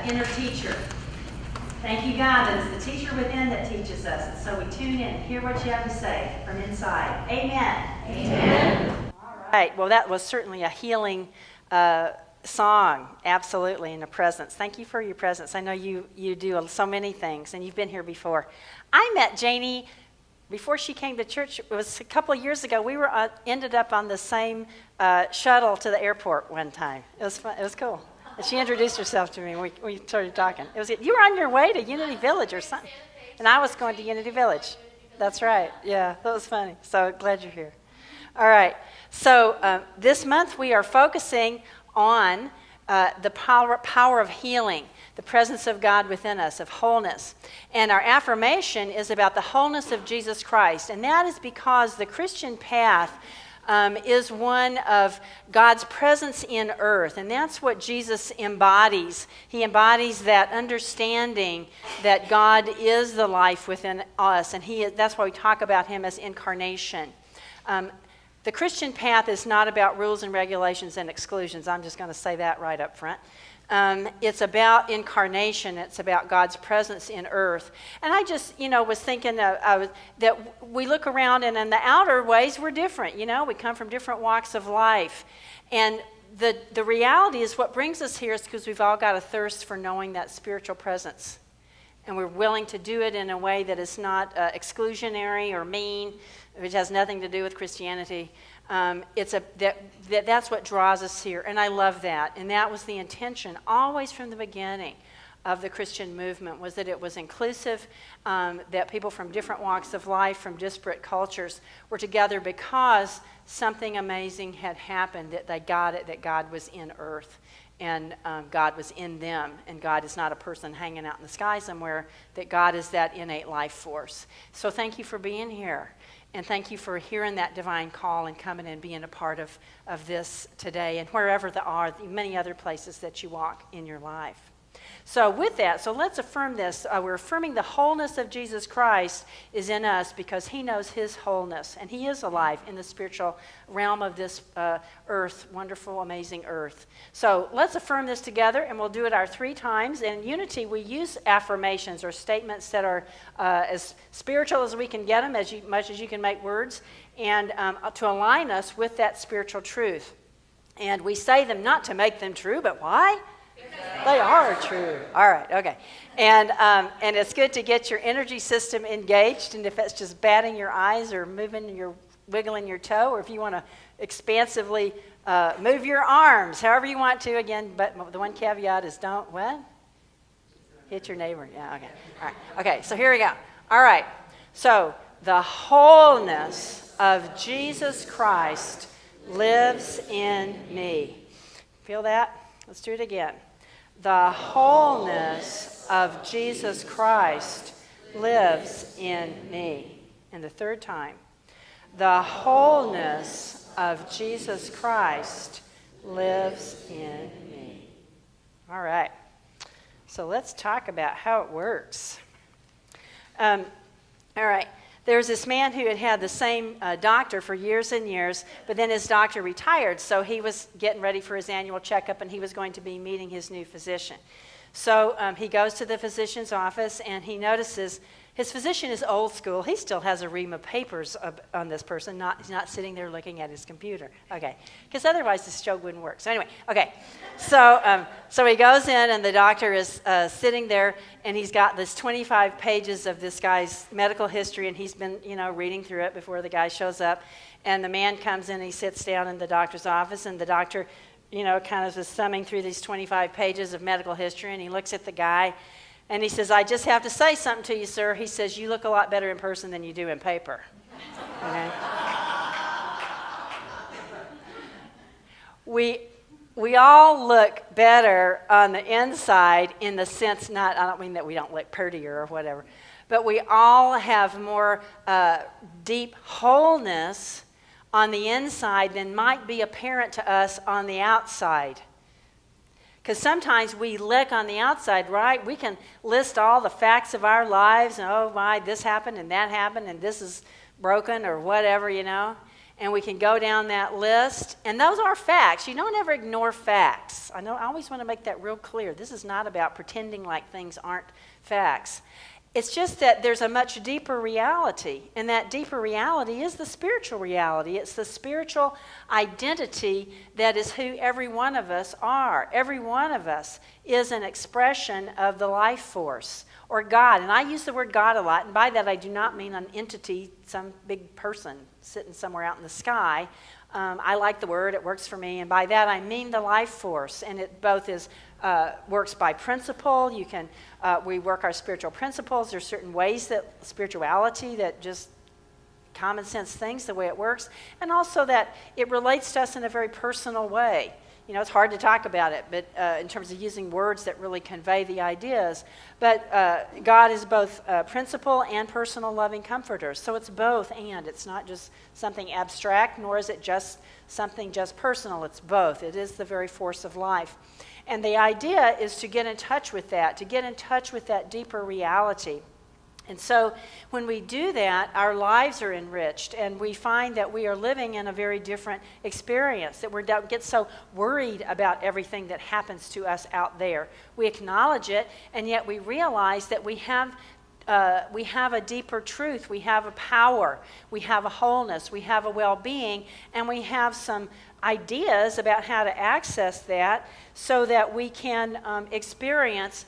inner teacher. Thank you, God, that it's the teacher within that teaches us. And so we tune in and hear what you have to say from inside. Amen. Amen. All right. Well, that was certainly a healing song, absolutely, in the presence. Thank you for your presence. I know you do so many things, and you've been here before. I met Janie before she came to church. It was a couple of years ago. We were ended up on the same shuttle to the airport one time. It was fun. It was cool. And she introduced herself to me, and we started talking. You were on your way to Unity Village or something, and I was going to Unity Village. That's right. Yeah, that was funny. So glad you're here. All right. So this month we are focusing on the power of healing, the presence of God within us, of wholeness. And our affirmation is about the wholeness of Jesus Christ. And that is because the Christian path is one of God's presence in earth. And that's what Jesus embodies. He embodies that understanding that God is the life within us. And that's why we talk about him as incarnation. The Christian path is not about rules and regulations and exclusions. I'm just going to say that right up front. It's about incarnation. It's about God's presence in earth. And I just, was thinking that we look around and in the outer ways we're different. We come from different walks of life. And the reality is what brings us here is because we've all got a thirst for knowing that spiritual presence. And we're willing to do it in a way that is not exclusionary or mean, which has nothing to do with Christianity. That's what draws us here, and I love that. And that was the intention, always from the beginning of the Christian movement, was that it was inclusive, that people from different walks of life, from disparate cultures, were together because something amazing had happened, that they got it, that God was in earth. And God was in them, and God is not a person hanging out in the sky somewhere, that God is that innate life force. So thank you for being here, and thank you for hearing that divine call and coming and being a part of this today, and wherever there are many other places that you walk in your life. So with that, let's affirm this. We're affirming the wholeness of Jesus Christ is in us because he knows his wholeness, and he is alive in the spiritual realm of this earth, wonderful, amazing earth. So let's affirm this together, and we'll do it our 3 times. In Unity, we use affirmations or statements that are as spiritual as we can get them, as much as you can make words, and to align us with that spiritual truth. And we say them not to make them true, but why? They are true. All right, okay. And it's good to get your energy system engaged, and if it's just batting your eyes or wiggling your toe, or if you want to expansively move your arms, however you want to, again, but the one caveat is don't, what? Hit your neighbor. Yeah, okay. All right. Okay, so here we go. All right. So the wholeness of Jesus Christ lives in me. Feel that? Let's do it again. The wholeness of Jesus Christ lives in me. And the 3rd time. The wholeness of Jesus Christ lives in me. All right. So let's talk about how it works. All right. There's this man who had the same doctor for years and years, but then his doctor retired, so he was getting ready for his annual checkup, and he was going to be meeting his new physician. So he goes to the physician's office, and he notices his physician is old school. He still has a ream of papers on this person. He's not sitting there looking at his computer. Okay, because otherwise this show wouldn't work. So anyway, okay. So he goes in, and the doctor is sitting there, and he's got this 25 pages of this guy's medical history, and he's been, reading through it before the guy shows up. And the man comes in, and he sits down in the doctor's office, and the doctor, kind of is thumbing through these 25 pages of medical history, and he looks at the guy, and he says, I just have to say something to you, sir. He says, you look a lot better in person than you do in paper. Okay? We all look better on the inside in the sense, I don't mean that we don't look prettier or whatever, but we all have more deep wholeness on the inside than might be apparent to us on the outside. Because sometimes we look on the outside, right? We can list all the facts of our lives, and oh my, this happened and that happened and this is broken or whatever, And we can go down that list. And those are facts. You don't ever ignore facts. I always want to make that real clear. This is not about pretending like things aren't facts. It's just that there's a much deeper reality, and that deeper reality is the spiritual reality. It's the spiritual identity that is who every one of us are. Every one of us is an expression of the life force, or God. And I use the word God a lot, and by that I do not mean an entity, some big person sitting somewhere out in the sky. I like the word, it works for me, and by that I mean the life force, and it both is works by principle. We work our spiritual principles. There's certain ways that spirituality, that just common sense things, the way it works, and also that it relates to us in a very personal way. You know, it's hard to talk about it, but in terms of using words that really convey the ideas. But God is both principle and personal loving comforter. So it's both and. It's not just something abstract, nor is it just something just personal. It's both. It is the very force of life. And the idea is to get in touch with that, to get in touch with that deeper reality. And so when we do that, our lives are enriched, and we find that we are living in a very different experience, that we don't get so worried about everything that happens to us out there. We acknowledge it, and yet we realize that we have a deeper truth, we have a power, we have a wholeness, we have a well-being, and we have some ideas about how to access that so that we can experience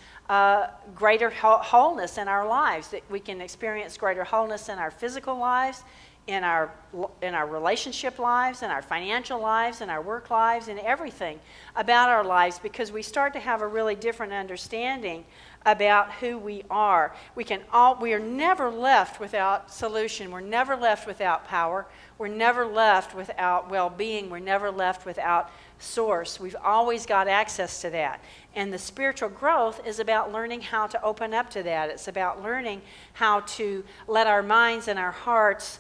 greater wholeness in our lives, that we can experience greater wholeness in our physical lives, in our relationship lives, in our financial lives, in our work lives, in everything about our lives, because we start to have a really different understanding about who we are. We are never left without solution. We're never left without power. We're never left without well-being. We're never left without source. We've always got access to that. And the spiritual growth is about learning how to open up to that. It's about learning how to let our minds and our hearts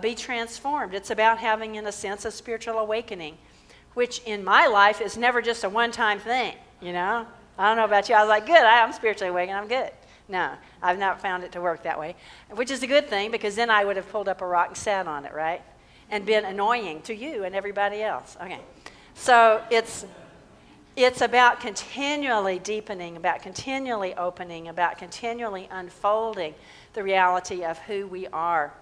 be transformed. It's about having, in a sense, a spiritual awakening, which in my life is never just a one-time thing, you know? I don't know about you. I was like, good, I'm spiritually awakened, I'm good. No, I've not found it to work that way, which is a good thing, because then I would have pulled up a rock and sat on it, right? And been annoying to you and everybody else. Okay. So it's about continually deepening, about continually opening, about continually unfolding the reality of who we are.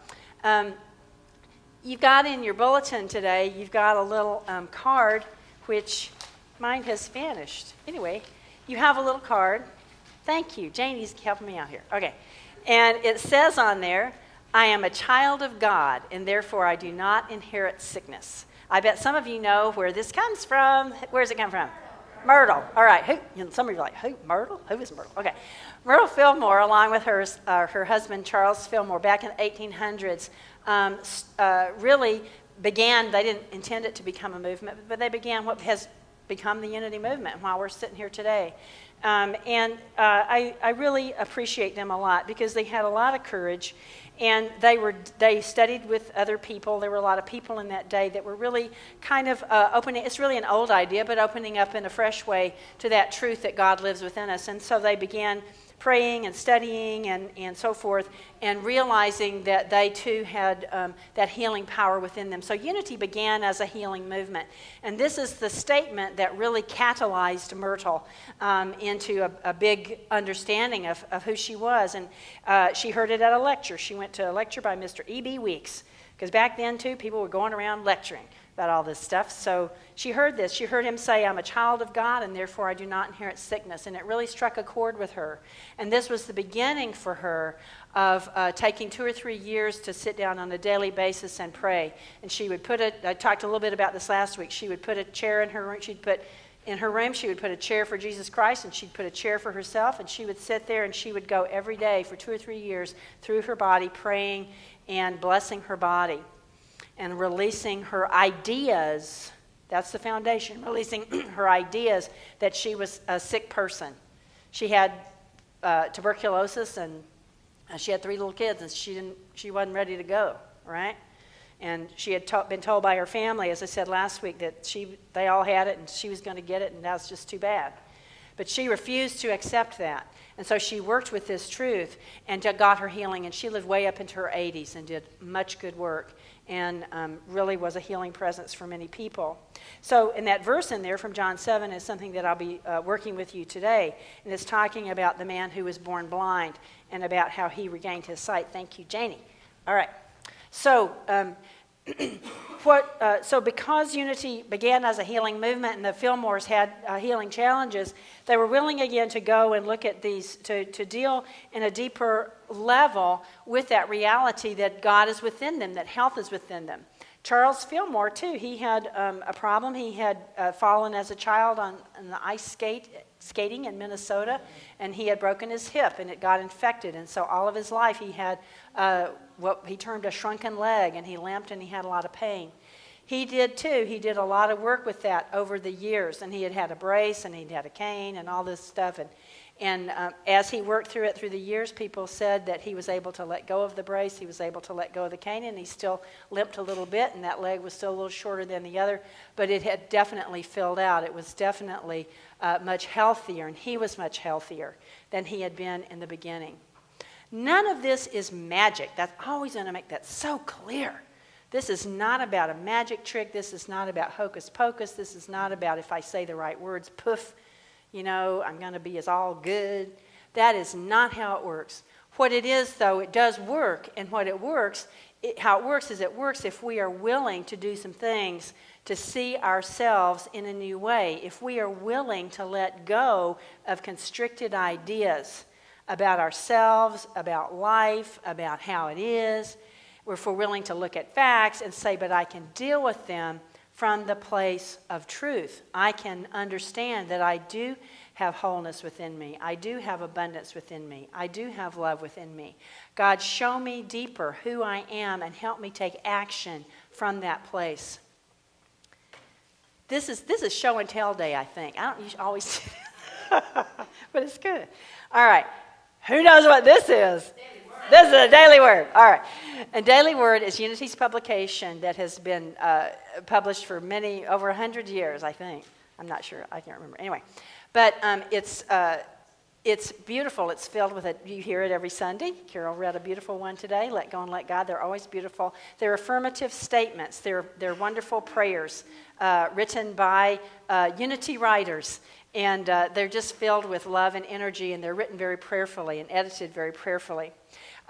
You've got in your bulletin today, you've got a little card, which mine has vanished. Anyway, you have a little card. Thank you. Janie's helping me out here. Okay. And it says on there, I am a child of God, and therefore I do not inherit sickness. I bet some of you know where this comes from. Where does it come from? Myrtle. All right. Who? Some of you are like, who? Myrtle? Who is Myrtle? Okay. Myrtle Fillmore, along with her husband, Charles Fillmore, back in the 1800s, really began, they didn't intend it to become a movement, but they began what has become the Unity Movement while we're sitting here today. I really appreciate them a lot, because they had a lot of courage, and they studied with other people. There were a lot of people in that day that were really kind of opening. It's really an old idea, but opening up in a fresh way to that truth that God lives within us. And so they began praying and studying and so forth, and realizing that they too had that healing power within them. So Unity began as a healing movement. And this is the statement that really catalyzed Myrtle into a big understanding of who she was. And she heard it at a lecture. She went to a lecture by Mr. E.B. Weeks, because back then too, people were going around lecturing about all this stuff. So she heard this. She heard him say, I'm a child of God, and therefore I do not inherit sickness. And it really struck a chord with her. And this was the beginning for her of taking 2 or 3 years to sit down on a daily basis and pray. And she would I talked a little bit about this last week, she would put a chair in her room. In her room, she would put a chair for Jesus Christ, and she'd put a chair for herself, and she would sit there, and she would go every day for 2 or 3 years through her body, praying and blessing her body, and releasing her ideas. That's the foundation, releasing her ideas that she was a sick person. She had tuberculosis, and she had 3 little kids, and she wasn't ready to go, right? And she had been told by her family, as I said last week, that they all had it, and she was going to get it, and that was just too bad. But she refused to accept that. And so she worked with this truth and got her healing, and she lived way up into her 80s and did much good work. and really was a healing presence for many people. So in that verse in there from John 7 is something that I'll be working with you today, and it's talking about the man who was born blind and about how he regained his sight. Thank you, Janie. All right. So so because Unity began as a healing movement and the Fillmores had healing challenges, they were willing again to go and look at these, to deal in a deeper level with that reality that God is within them, that health is within them. Charles Fillmore, too, he had a problem. He had fallen as a child on the ice skating in Minnesota, and he had broken his hip, and it got infected. And so all of his life he had what he termed a shrunken leg, and he limped, and he had a lot of pain. He did, too. He did a lot of work with that over the years, and he had a brace, and he'd had a cane, and all this stuff. And as he worked through it through the years, people said that he was able to let go of the brace, he was able to let go of the cane, and he still limped a little bit, and that leg was still a little shorter than the other, but it had definitely filled out. It was definitely much healthier, and he was much healthier than he had been in the beginning. None of this is magic. That's always going to make that so clear. This is not about a magic trick. This is not about hocus pocus. This is not about if I say the right words, poof, I'm going to be as all good. That is not how it works. What it is, though, it does work, and how it works is it works if we are willing to do some things to see ourselves in a new way, if we are willing to let go of constricted ideas about ourselves, about life, about how it is, if we're willing to look at facts and say, but I can deal with them from the place of truth. I can understand that I do have wholeness within me. I do have abundance within me. I do have love within me. God, show me deeper who I am and help me take action from that place. This is show and tell day, I think. I don't usually always do that, but it's good. All right. Who knows what this is? This is a Daily Word. All right. A Daily Word is Unity's publication that has been published for over 100 years, I think. I'm not sure. I can't remember. Anyway, but it's beautiful. It's filled with it. You hear it every Sunday. Carol read a beautiful one today, Let Go and Let God. They're always beautiful. They're affirmative statements. They're wonderful prayers written by Unity writers. And they're just filled with love and energy, and they're written very prayerfully and edited very prayerfully.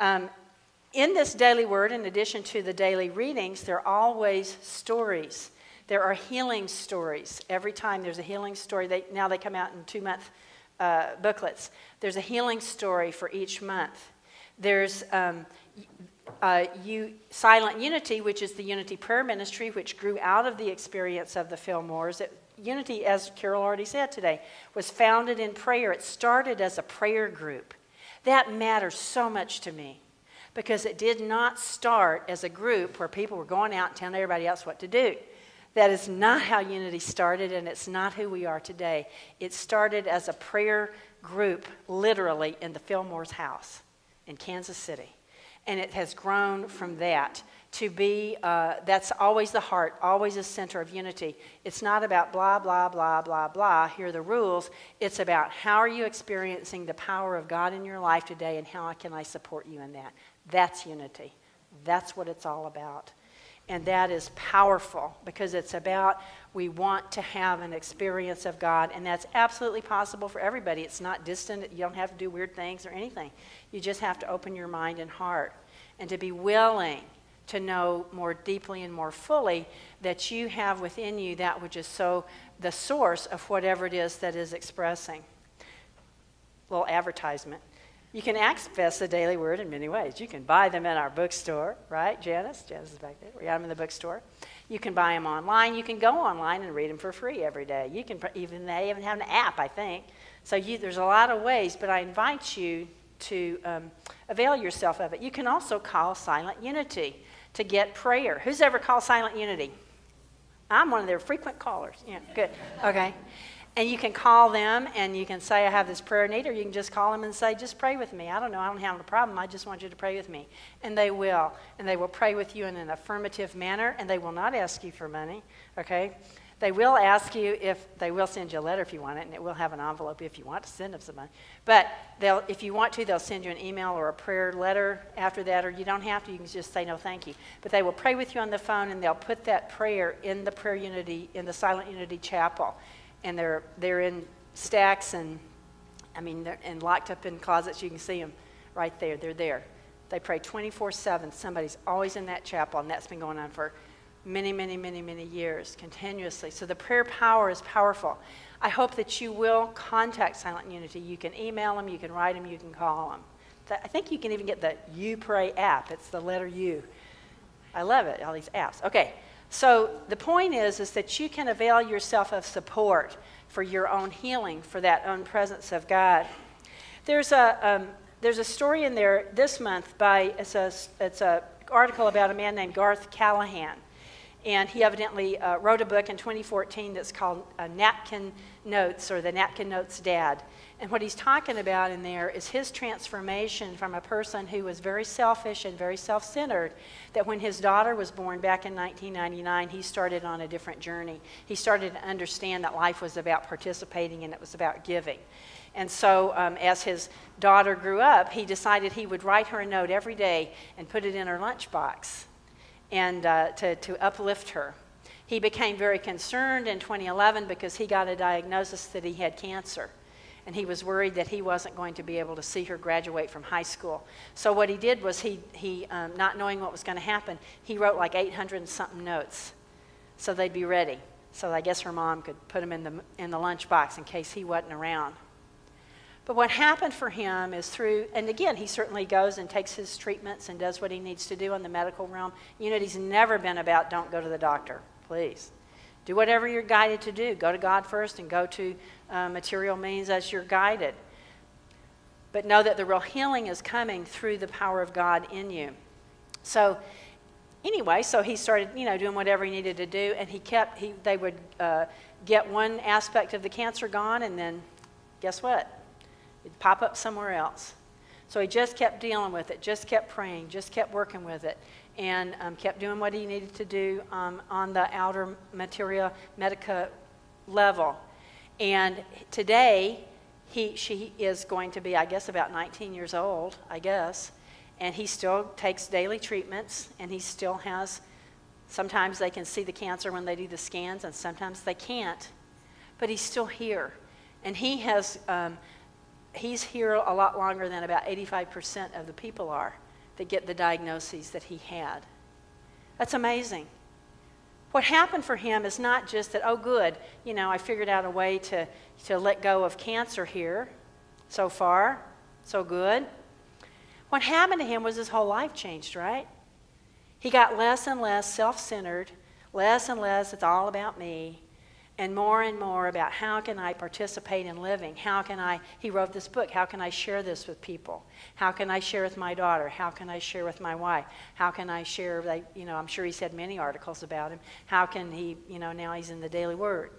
In this Daily Word, in addition to the daily readings, there are always stories. There are healing stories. Every time there's a healing story, now they come out in 2-month booklets. There's a healing story for each month. There's Silent Unity, which is the Unity Prayer Ministry, which grew out of the experience of the Fillmores. Unity, as Carol already said today, was founded in prayer. It started as a prayer group. That matters so much to me because it did not start as a group where people were going out and telling everybody else what to do. That is not how Unity started, and it's not who we are today. It started as a prayer group, literally, in the Fillmore's house in Kansas City. And it has grown from that to be, that's always the heart, always the center of Unity. It's not about blah, blah, blah, blah, blah, here are the rules. It's about how are you experiencing the power of God in your life today, and how can I support you in that. That's Unity. That's what it's all about. And that is powerful because it's about we want to have an experience of God, and that's absolutely possible for everybody. It's not distant. You don't have to do weird things or anything. You just have to open your mind and heart and to be willing to know more deeply and more fully that you have within you that which is so the source of whatever it is that is expressing. A little advertisement. You can access the Daily Word in many ways. You can buy them in our bookstore, right, Janice? Janice is back there. We got them in the bookstore. You can buy them online. You can go online and read them for free every day. You can they even have an app, I think. So there's a lot of ways, but I invite you to avail yourself of it. You can also call Silent Unity to get prayer. Who's ever called Silent Unity? I'm one of their frequent callers. Yeah, good. Okay. And you can call them and you can say, I have this prayer need, or you can just call them and say, just pray with me. I don't know, I don't have a problem. I just want you to pray with me. And they will. And they will pray with you in an affirmative manner, and they will not ask you for money, okay? They will ask you if they will send you a letter if you want it, and it will have an envelope if you want to send them some money. But if you want to, they'll send you an email or a prayer letter after that, or you don't have to. You can just say no, thank you. But they will pray with you on the phone, and they'll put that prayer in the Prayer Unity, in the Silent Unity Chapel, and they're in stacks, and they're locked up in closets. You can see them right there. They're there. They pray 24/7. Somebody's always in that chapel, and that's been going on for many, many, many, many years, continuously. So the prayer power is powerful. I hope that you will contact Silent Unity. You can email them, you can write them, you can call them. I think you can even get the You Pray app. It's the letter U. I love it, all these apps. Okay, so the point is that you can avail yourself of support for your own healing, for that own presence of God. There's a story in there this month it's a article about a man named Garth Callahan. And he evidently wrote a book in 2014 that's called Napkin Notes, or the Napkin Notes Dad. And what he's talking about in there is his transformation from a person who was very selfish and very self-centered, that when his daughter was born back in 1999, he started on a different journey. He started to understand that life was about participating and it was about giving. And so as his daughter grew up, he decided he would write her a note every day and put it in her lunchbox, and to uplift her. He became very concerned in 2011 because he got a diagnosis that he had cancer, and he was worried that he wasn't going to be able to see her graduate from high school. So what he did was he not knowing what was going to happen, he wrote like 800 and something notes so they'd be ready. So I guess her mom could put them in the lunchbox in case he wasn't around. But what happened for him is and again, he certainly goes and takes his treatments and does what he needs to do in the medical realm. Unity's never been about don't go to the doctor, please. Do whatever you're guided to do. Go to God first and go to material means as you're guided. But know that the real healing is coming through the power of God in you. So anyway, so he started, doing whatever he needed to do, and they would get one aspect of the cancer gone, and then guess what? It'd pop up somewhere else. So he just kept dealing with it, just kept praying, just kept working with it, and kept doing what he needed to do on the outer medica level. And today, she is going to be, I guess, about 19 years old, and he still takes daily treatments, and he still has, sometimes they can see the cancer when they do the scans, and sometimes they can't, but he's still here. And he's here a lot longer than about 85% of the people are that get the diagnoses that he had. That's amazing. What happened for him is not just that, oh good, I figured out a way to let go of cancer here. So far, so good. What happened to him was his whole life changed, right? He got less and less self-centered, less and less it's all about me, and more about how can I participate in living? He wrote this book, how can I share this with people? How can I share with my daughter? How can I share with my wife? How can I share, I'm sure he's had many articles about him. How can he, now he's in the Daily Word.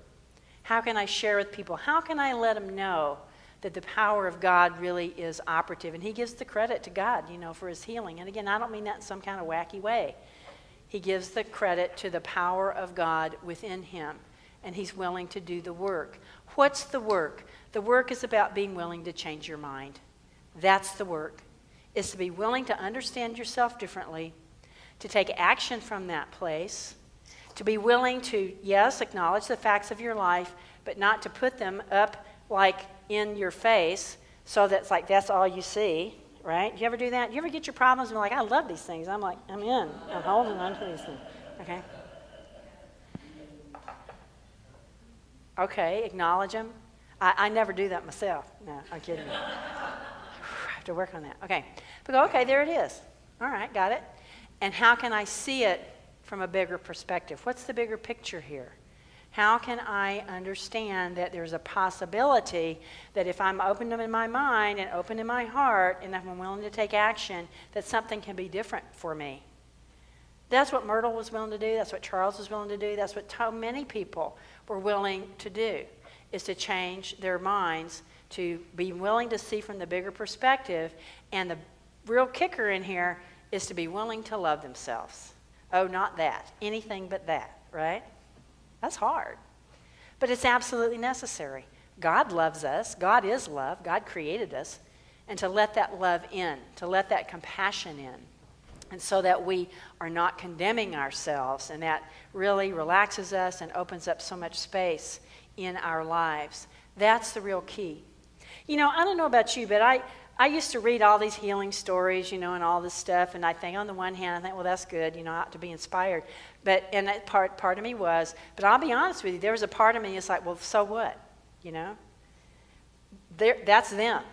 How can I share with people? How can I let them know that the power of God really is operative? And he gives the credit to God, for his healing. And again, I don't mean that in some kind of wacky way. He gives the credit to the power of God within him. And he's willing to do the work. What's the work? The work is about being willing to change your mind. That's the work. It's to be willing to understand yourself differently, to take action from that place, to be willing to, yes, acknowledge the facts of your life, but not to put them up like in your face so that's like that's all you see, right? Do you ever do that? Do you ever get your problems and be like, I love these things. I'm in. I'm holding on to these things. Okay? Okay, acknowledge them. I never do that myself. No, I'm kidding. I have to work on that. Okay. But go, okay, there it is. All right, got it. And how can I see it from a bigger perspective? What's the bigger picture here? How can I understand that there's a possibility that if I'm open in my mind and open in my heart and if I'm willing to take action, that something can be different for me? That's what Myrtle was willing to do. That's what Charles was willing to do. That's what so many people were willing to do, is to change their minds, to be willing to see from the bigger perspective. And the real kicker in here is to be willing to love themselves. Oh, not that. Anything but that, right? That's hard. but it's absolutely necessary. God loves us. God is love. God created us. And to let that love in, to let that compassion in, and so that we are not condemning ourselves, and that really relaxes us and opens up so much space in our lives. That's the real key. I don't know about you, but I used to read all these healing stories, and all this stuff, and I think on the one hand, I think, well, that's good, I ought to be inspired. And that part of me was, but I'll be honest with you, there was a part of me that's like, well, so what, That's them.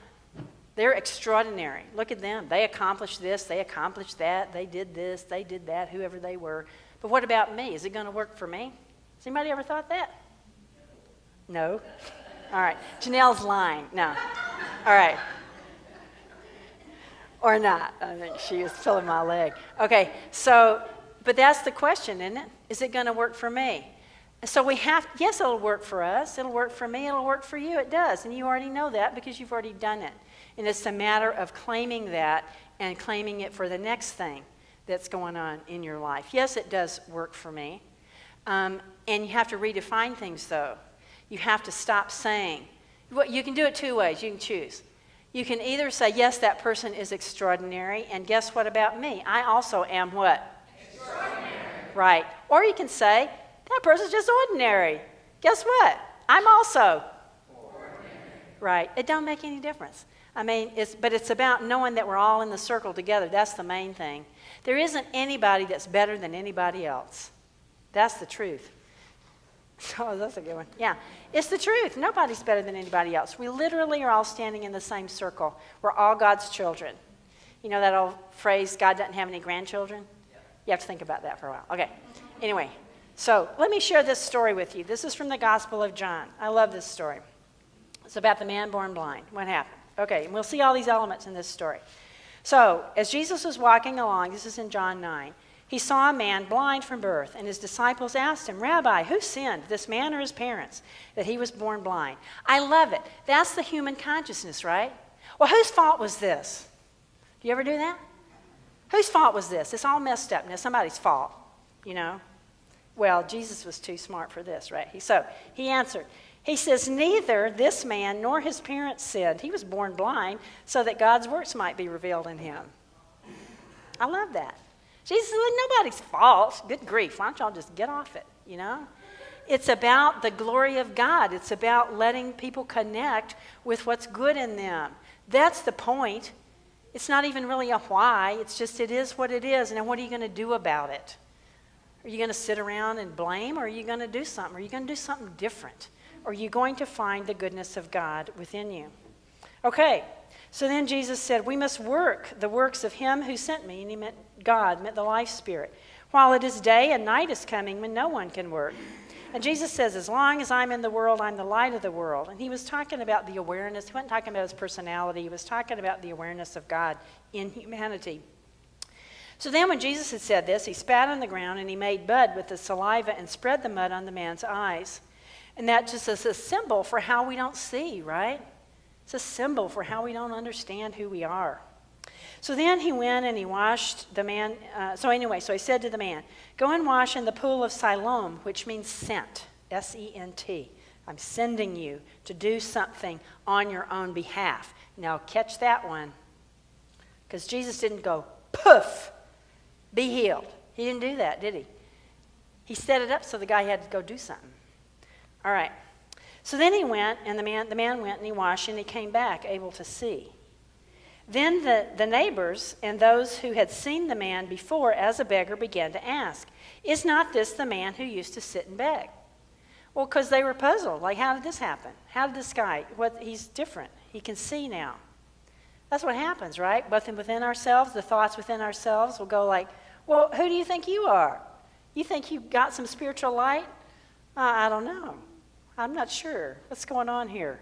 They're extraordinary. Look at them. They accomplished this, they accomplished that, they did this, they did that, whoever they were. But what about me? Is it going to work for me? Has anybody ever thought that? No? All right. Janelle's lying. No. All right. Or not. I think she was pulling my leg. Okay, but that's the question, isn't it? Is it going to work for me? So yes, it'll work for us. It'll work for me. It'll work for you. It does. And you already know that because you've already done it. And it's a matter of claiming that and claiming it for the next thing that's going on in your life. Yes, it does work for me. And you have to redefine things, though. You have to stop saying. You can do it two ways. You can choose. You can either say, yes, that person is extraordinary, and guess what about me? I also am what? Extraordinary. Right. Or you can say, that person's just ordinary. Guess what? I'm also ordinary. Right. It don't make any difference. But it's about knowing that we're all in the circle together. That's the main thing. There isn't anybody that's better than anybody else. That's the truth. Oh, that's a good one. Yeah, it's the truth. Nobody's better than anybody else. We literally are all standing in the same circle. We're all God's children. You know that old phrase, God doesn't have any grandchildren? Yeah. You have to think about that for a while. Okay. Anyway, so let me share this story with you. This is from the Gospel of John. I love this story. It's about the man born blind. What happened? Okay, and we'll see all these elements in this story. So, as Jesus was walking along, this is in John 9, he saw a man blind from birth, and his disciples asked him, Rabbi, who sinned, this man or his parents, that he was born blind? I love it. That's the human consciousness, right? Well, whose fault was this? Do you ever do that? Whose fault was this? It's all messed up. Now, somebody's fault, Well, Jesus was too smart for this, right? So he answered. He says, neither this man nor his parents sinned. He was born blind so that God's works might be revealed in him. I love that. Jesus said, nobody's fault. Good grief. Why don't y'all just get off it, It's about the glory of God. It's about letting people connect with what's good in them. That's the point. It's not even really a why. It's just it is what it is. And then what are you going to do about it? Are you going to sit around and blame, or are you going to do something? Are you going to do something different? Or are you going to find the goodness of God within you? Okay, so then Jesus said, we must work the works of him who sent me, and he meant God, meant the life spirit. While it is day, and night is coming when no one can work. And Jesus says, as long as I'm in the world, I'm the light of the world. And he was talking about the awareness. He wasn't talking about his personality. He was talking about the awareness of God in humanity. So then when Jesus had said this, he spat on the ground, and he made mud with the saliva and spread the mud on the man's eyes. And that just is a symbol for how we don't see, right? It's a symbol for how we don't understand who we are. So then he went and he washed the man. So he said to the man, go and wash in the pool of Siloam, which means sent, S-E-N-T. I'm sending you to do something on your own behalf. Now catch that one. Because Jesus didn't go, poof, be healed. He didn't do that, did he? He set it up so the guy had to go do something. All right. So then he went, and the man went and he washed, and he came back able to see. Then the neighbors and those who had seen the man before as a beggar began to ask, is not this the man who used to sit and beg? Well, because they were puzzled. Like, how did this happen? How did this guy, he's different. He can see now. That's what happens, right? Both within ourselves, the thoughts within ourselves will go like, well, who do you think you are? You think you got some spiritual light? I don't know. I'm not sure. What's going on here?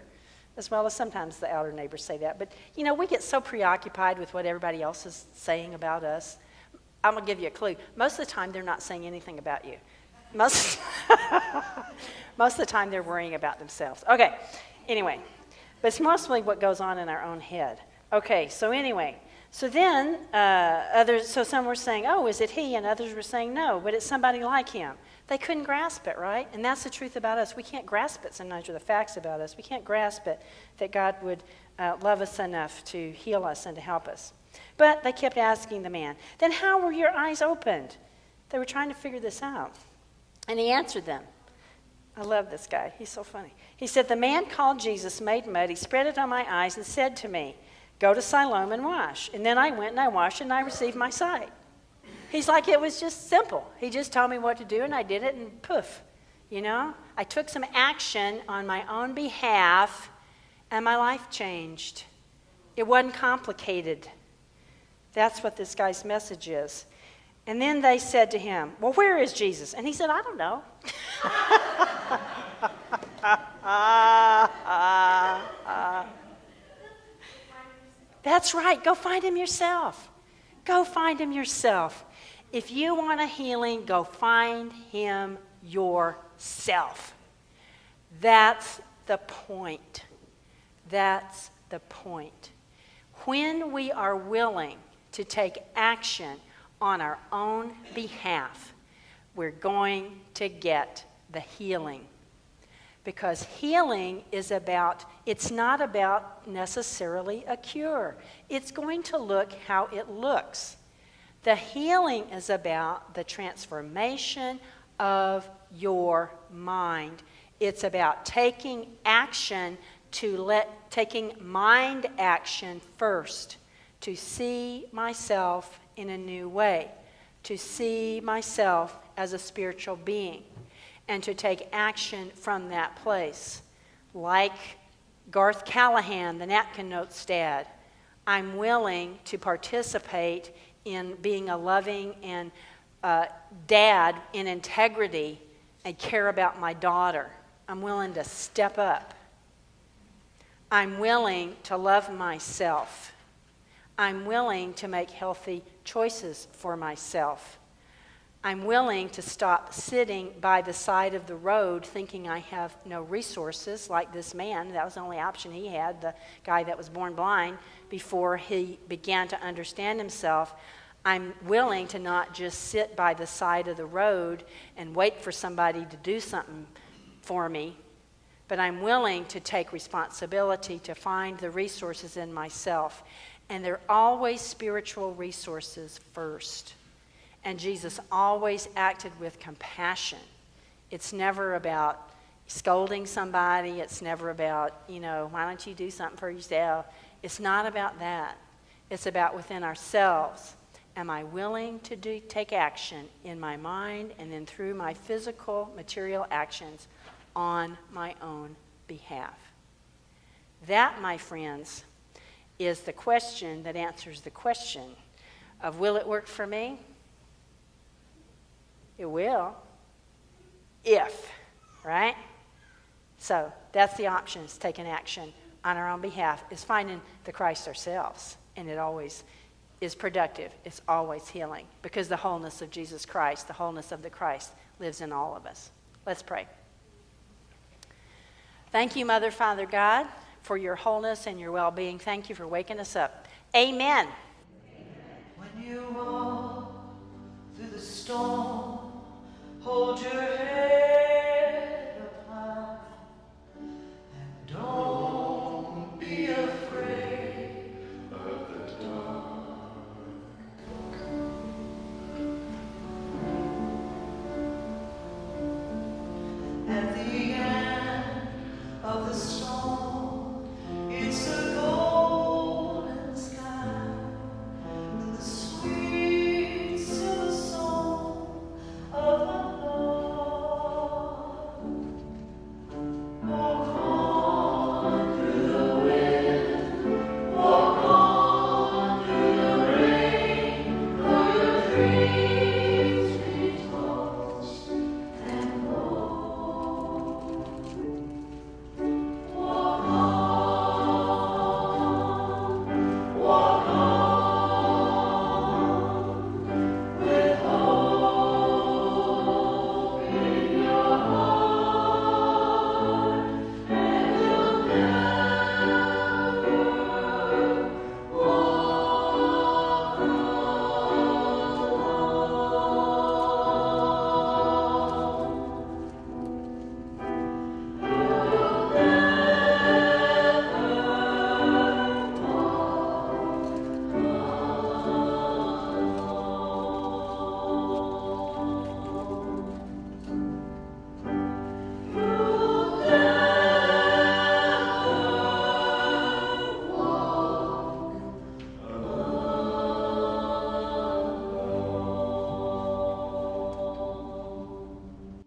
As well as sometimes the outer neighbors say that. But, we get so preoccupied with what everybody else is saying about us. I'm going to give you a clue. Most of the time, they're not saying anything about you. Most of the time, they're worrying about themselves. Okay, anyway. But it's mostly what goes on in our own head. Okay, so anyway. So then, some were saying, oh, is it he? And others were saying, no, but it's somebody like him. They couldn't grasp it, right? And that's the truth about us. We can't grasp it sometimes, or the facts about us. We can't grasp it, that God would love us enough to heal us and to help us. But they kept asking the man, then how were your eyes opened? They were trying to figure this out. And he answered them. I love this guy. He's so funny. He said, the man called Jesus made mud. He spread it on my eyes and said to me, go to Siloam and wash. And then I went and I washed and I received my sight. He's like, it was just simple. He just told me what to do and I did it and poof. You know, I took some action on my own behalf and my life changed. It wasn't complicated. That's what this guy's message is. And then they said to him, well, where is Jesus? And he said, I don't know. That's right. Go find him yourself. Go find him yourself. If you want a healing, go find him yourself. That's the point. That's the point. When we are willing to take action on our own behalf, we're going to get the healing. Because healing is about, it's not about necessarily a cure. It's going to look how it looks. The healing is about the transformation of your mind. It's about taking action taking mind action first, to see myself in a new way, to see myself as a spiritual being, and to take action from that place. Like Garth Callahan, the napkin notes dad, I'm willing to participate in being a loving and dad in integrity and care about my daughter. I'm willing to step up. I'm willing to love myself. I'm willing to make healthy choices for myself. I'm willing to stop sitting by the side of the road thinking I have no resources, like this man. That was the only option he had, the guy that was born blind, before he began to understand himself. I'm willing to not just sit by the side of the road and wait for somebody to do something for me, but I'm willing to take responsibility to find the resources in myself. And they're always spiritual resources first. And Jesus always acted with compassion. It's never about scolding somebody. It's never about, why don't you do something for yourself? It's not about that. It's about within ourselves. Am I willing to take action in my mind and then through my physical, material actions on my own behalf? That, my friends, is the question that answers the question of, will it work for me? It will. If, right? So that's the option, is taking action on our own behalf, is finding the Christ ourselves. And it always is productive. It's always healing, because the wholeness of Jesus Christ, the wholeness of the Christ, lives in all of us. Let's pray. Thank you, Mother, Father, God, for your wholeness and your well-being. Thank you for waking us up. Amen. When you walk through the storm, hold your head.